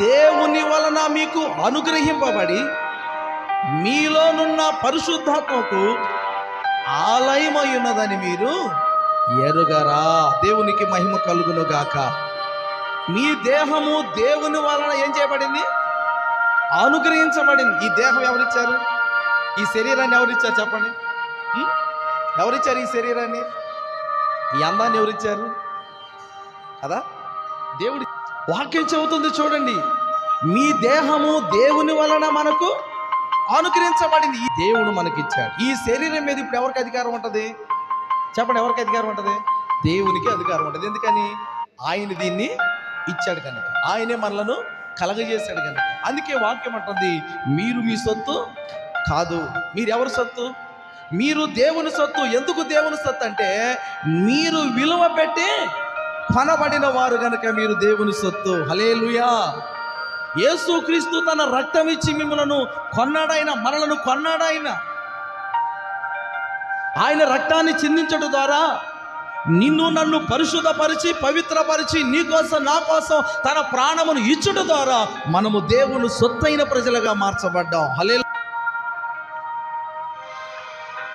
దేవుని వలన మీకు అనుగ్రహింపబడి మీలోనున్న పరిశుద్ధాత్మకు ఆలయమై ఉన్నదని మీరు ఎరుగరా. దేవునికి మహిమ కలుగును గాక. మీ దేహము దేవుని వలన ఏం చేయబడింది? అనుగ్రహించబడింది. ఈ దేహం ఎవరిచ్చారు? ఈ శరీరాన్ని ఎవరిచ్చారు చెప్పండి? ఎవరిచ్చారు ఈ శరీరాన్ని? ఈ అందాన్ని ఎవరిచ్చారు కదా? దేవుడి వాక్యం చెబుతుంది చూడండి, మీ దేహము దేవుని వలన మనకు అనుగ్రహించబడింది. ఈ దేవుడు మనకిచ్చాడు. ఈ శరీరం మీద ఇప్పుడు ఎవరికి అధికారం ఉంటుంది చెప్పండి? ఎవరికి అధికారం ఉంటుంది? దేవునికి అధికారం ఉంటుంది. ఎందుకని? ఆయన దీన్ని ఇచ్చాడు కనుక, ఆయనే మనలను కలగజేశాడు కనుక. అందుకే వాక్యం అంటుంది, మీరు మీ సొత్తు కాదు. మీరు ఎవరి సొత్తు? మీరు దేవుని సొత్తు. ఎందుకు దేవుని సొత్తు అంటే, మీరు విలువ పెట్టి కొనబడిన వారు గనుక మీరు దేవుని సొత్తు. హల్లెలూయా. యేసుక్రీస్తు తన రక్తం ఇచ్చి మిమ్మలను కొన్నాడాయన, మనలను కొన్నాడాయన. ఆయన రక్తాన్ని చిందించడం ద్వారా నిన్ను నన్ను పరిశుద్ధపరిచి పవిత్రపరిచి నీ కోసం నా కోసం తన ప్రాణమును ఇచ్చుట ద్వారా మనము దేవుని సొత్తైన ప్రజలుగా మార్చబడ్డాం. హల్లెలూయా.